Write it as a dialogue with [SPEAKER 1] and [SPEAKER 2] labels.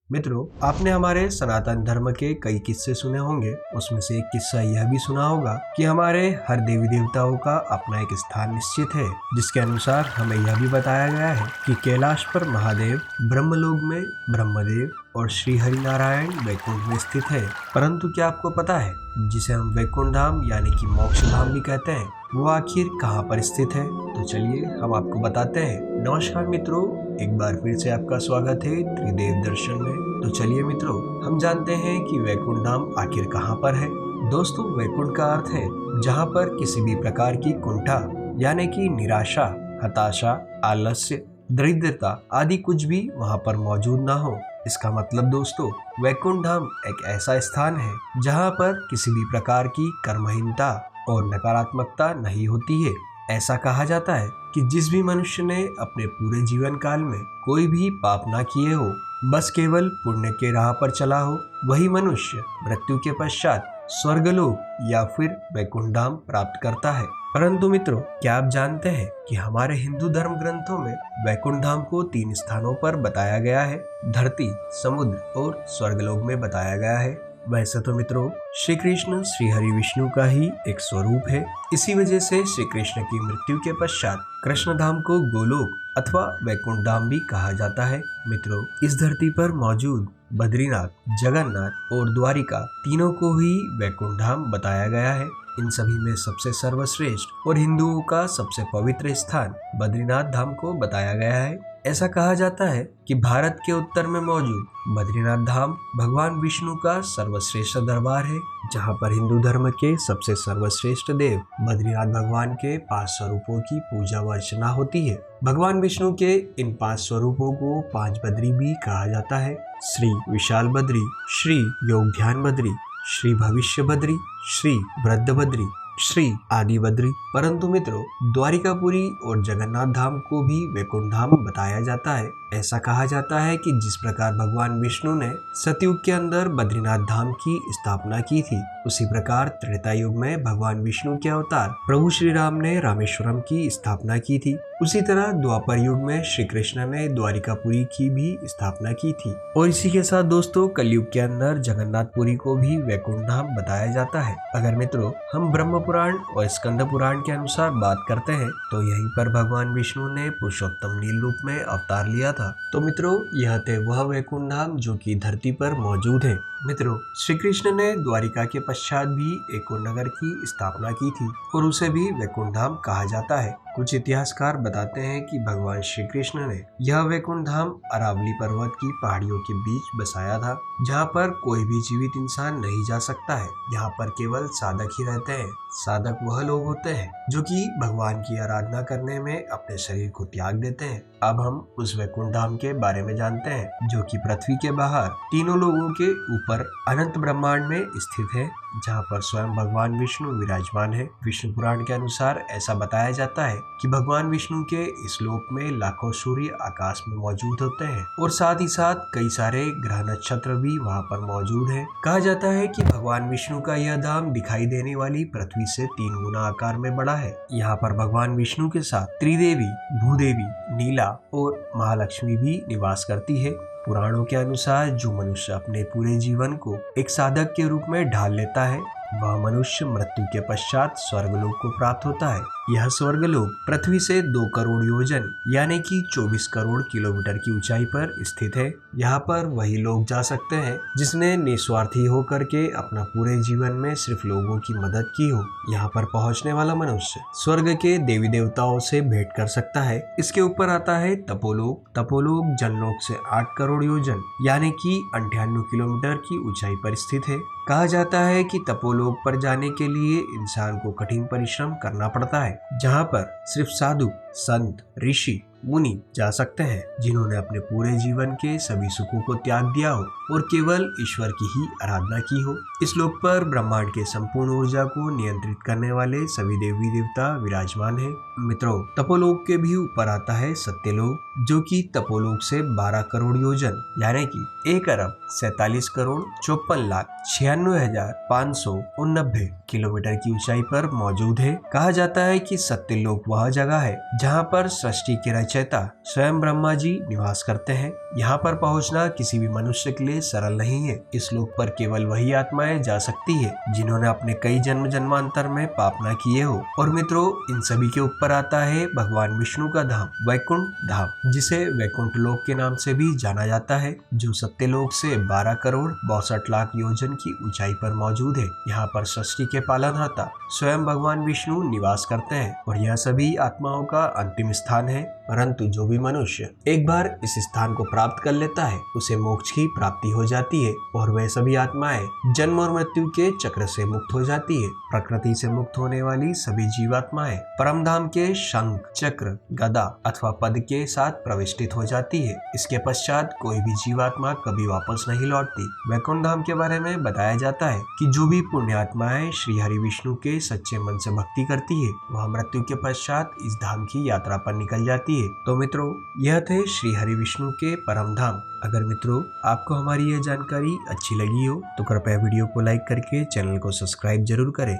[SPEAKER 1] मित्रों, आपने हमारे सनातन धर्म के कई किस्से सुने होंगे। उसमें से एक किस्सा यह भी सुना होगा कि हमारे हर देवी देवताओं का अपना एक स्थान निश्चित है, जिसके अनुसार हमें यह भी बताया गया है कि कैलाश पर महादेव, ब्रह्मलोक में ब्रह्मदेव और श्री हरि नारायण वैकुंठ में स्थित है। परंतु क्या आपको पता है, जिसे हम वैकुंठ धाम यानी कि मोक्ष धाम भी कहते हैं, वो आखिर कहाँ पर स्थित है? तो चलिए हम आपको बताते हैं। नमस्कार मित्रों, एक बार फिर से आपका स्वागत है त्रिदेव दर्शन में। तो चलिए मित्रों, हम जानते हैं कि वैकुंठ धाम आखिर कहाँ पर है। दोस्तों, वैकुंठ का अर्थ है जहाँ पर किसी भी प्रकार की कुंठा यानी कि निराशा, हताशा, आलस्य, दरिद्रता आदि कुछ भी वहाँ पर मौजूद ना हो। इसका मतलब दोस्तों, वैकुंठ धाम एक ऐसा स्थान है जहाँ पर किसी भी प्रकार की कर्महीनता और नकारात्मकता नहीं होती है। ऐसा कहा जाता है कि जिस भी मनुष्य ने अपने पूरे जीवन काल में कोई भी पाप ना किए हो, बस केवल पुण्य के राह पर चला हो, वही मनुष्य मृत्यु के पश्चात स्वर्गलोक या फिर वैकुंठ धाम प्राप्त करता है। परंतु मित्रों, क्या आप जानते हैं कि हमारे हिंदू धर्म ग्रंथों में वैकुंठ धाम को 3 स्थानों पर बताया गया है। धरती, समुद्र और स्वर्गलोक में बताया गया है। वैसे तो मित्रों, श्री कृष्ण श्री हरि विष्णु का ही एक स्वरूप है। इसी वजह से श्री कृष्ण की मृत्यु के पश्चात कृष्ण धाम को गोलोक अथवा वैकुंठ धाम भी कहा जाता है। मित्रों, इस धरती पर मौजूद बद्रीनाथ, जगन्नाथ और द्वारिका तीनों को ही वैकुंठ धाम बताया गया है। इन सभी में सबसे सर्वश्रेष्ठ और हिंदुओं का सबसे पवित्र स्थान बद्रीनाथ धाम को बताया गया है। ऐसा कहा जाता है कि भारत के उत्तर में मौजूद बद्रीनाथ धाम भगवान विष्णु का सर्वश्रेष्ठ दरबार है, जहाँ पर हिंदू धर्म के सबसे सर्वश्रेष्ठ देव बद्रीनाथ भगवान के 5 स्वरूपों की पूजा व अर्चना होती है। भगवान विष्णु के इन 5 स्वरूपों को 5 बद्री भी कहा जाता है। श्री विशाल बद्री, श्री योग ध्यान बद्री, श्री भविष्य बद्री, श्री वृद्ध बद्री, श्री आदि बद्री। परंतु मित्रों, द्वारिकापुरी और जगन्नाथ धाम को भी वैकुंठ धाम बताया जाता है। ऐसा कहा जाता है कि जिस प्रकार भगवान विष्णु ने सतयुग के अंदर बद्रीनाथ धाम की स्थापना की थी, उसी प्रकार त्रेता युग में भगवान विष्णु के अवतार प्रभु श्री राम ने रामेश्वरम की स्थापना की थी। उसी तरह द्वापर युग में श्री कृष्ण ने द्वारिकापुरी की भी स्थापना की थी। और इसी के साथ दोस्तों, कलयुग के अंदर जगन्नाथपुरी को भी वैकुंठ धाम बताया जाता है। अगर मित्रों हम ब्रह्म पुराण और स्कंद पुराण के अनुसार बात करते हैं, तो यहीं पर भगवान विष्णु ने पुरुषोत्तम नील रूप में अवतार लिया था। तो मित्रों, यह थे वह वैकुंठ धाम जो कि धरती पर मौजूद है। मित्रों, श्री कृष्ण ने द्वारिका के पश्चात भी एक और नगर की स्थापना की थी और उसे भी वैकुंठ धाम कहा जाता है। कुछ इतिहासकार बताते हैं कि भगवान श्री कृष्ण ने यह वैकुंठ धाम अरावली पर्वत की पहाड़ियों के बीच बसाया था, जहाँ पर कोई भी जीवित इंसान नहीं जा सकता है। यहाँ पर केवल साधक ही रहते हैं। साधक वह लोग होते हैं जो कि भगवान की आराधना करने में अपने शरीर को त्याग देते हैं। अब हम उस वैकुंठ धाम के बारे में जानते हैं, जो कि पृथ्वी के बाहर तीनों लोगों के ऊपर अनंत ब्रह्मांड में स्थित है, जहाँ पर स्वयं भगवान विष्णु विराजमान है। विष्णु पुराण के अनुसार ऐसा बताया जाता है कि भगवान विष्णु के इस लोक में लाखों सूर्य आकाश में मौजूद होते हैं और साथ ही साथ कई सारे ग्रह नक्षत्र भी वहाँ पर मौजूद हैं। कहा जाता है कि भगवान विष्णु का यह धाम दिखाई देने वाली पृथ्वी से 3 गुना आकार में बड़ा है। यहाँ पर भगवान विष्णु के साथ त्रिदेवी, भूदेवी, नीला और महालक्ष्मी भी निवास करती है। पुराणों के अनुसार जो मनुष्य अपने पूरे जीवन को एक साधक के रूप में ढाल लेता है, वह मनुष्य मृत्यु के पश्चात स्वर्गलोक को प्राप्त होता है। यह स्वर्गलोक पृथ्वी से 2 करोड़ योजन यानी कि 24 करोड़ किलोमीटर की ऊंचाई पर स्थित है। यहाँ पर वही लोग जा सकते हैं जिसने निस्वार्थी होकर के अपना पूरे जीवन में सिर्फ लोगों की मदद की हो। यहाँ पर पहुँचने वाला मनुष्य स्वर्ग के देवी देवताओं से भेंट कर सकता है। इसके ऊपर आता है तपोलोक। तपोलोक जनलोक से 8 करोड़ योजन यानी कि 98 किलोमीटर की ऊंचाई पर स्थित है। कहा जाता है कि तपोलोक पर जाने के लिए इंसान को कठिन परिश्रम करना पड़ता है, जहाँ पर सिर्फ साधु, संत, ऋषि, मुनि जा सकते हैं, जिन्होंने अपने पूरे जीवन के सभी सुखों को त्याग दिया हो और केवल ईश्वर की ही आराधना की हो। इस लोक पर ब्रह्मांड के संपूर्ण ऊर्जा को नियंत्रित करने वाले सभी देवी देवता विराजमान हैं। मित्रों, तपोलोक के भी ऊपर आता है सत्यलोक, जो कि तपोलोक से 12 करोड़ योजन यानी कि 1 अरब 47 करोड़ 54 लाख 96,589 किलोमीटर की ऊंचाई पर मौजूद है। कहा जाता है कि सत्यलोक वह जगह है जहाँ पर सृष्टि के रचयिता स्वयं ब्रह्मा जी निवास करते हैं। यहाँ पर पहुँचना किसी भी मनुष्य के लिए सरल नहीं है। इस लोक पर केवल वही आत्माएं जा सकती है जिन्होंने अपने कई जन्म जन्मांतर में पाप न किए हो। और मित्रों, इन सभी के ऊपर आता है भगवान विष्णु का धाम वैकुंठ धाम, जिसे वैकुंठ लोक के नाम से भी जाना जाता है, जो सत्यलोक से 12 करोड़ 62 लाख योजन की ऊंचाई पर मौजूद है। यहाँ पर सृष्टि के पालनहाता स्वयं भगवान विष्णु निवास करते हैं और यह सभी आत्माओं का अंतिम स्थान है। परंतु जो भी मनुष्य एक बार इस स्थान को प्राप्त कर लेता है, उसे मोक्ष की प्राप्ति हो जाती है और वह सभी आत्माएं जन्म और मृत्यु के चक्र से मुक्त हो जाती है। प्रकृति से मुक्त होने वाली सभी जीवात्माएं परमधाम के शंख, चक्र, गदा अथवा पद के साथ प्रविष्टित हो जाती है। इसके पश्चात कोई भी जीवात्मा कभी वापस नहीं लौटती। वैकुंठ धाम के बारे में बताया जाता है कि जो भी पुण्य आत्माएं श्री हरि विष्णु के सच्चे मन से भक्ति करती है, वह मृत्यु के पश्चात इस धाम की यात्रा पर निकल जाती है। तो मित्रों, यह थे श्री हरि विष्णु के परम धाम। अगर मित्रों आपको हमारी यह जानकारी अच्छी लगी हो तो कृपया वीडियो को लाइक करके चैनल को सब्सक्राइब जरूर करें।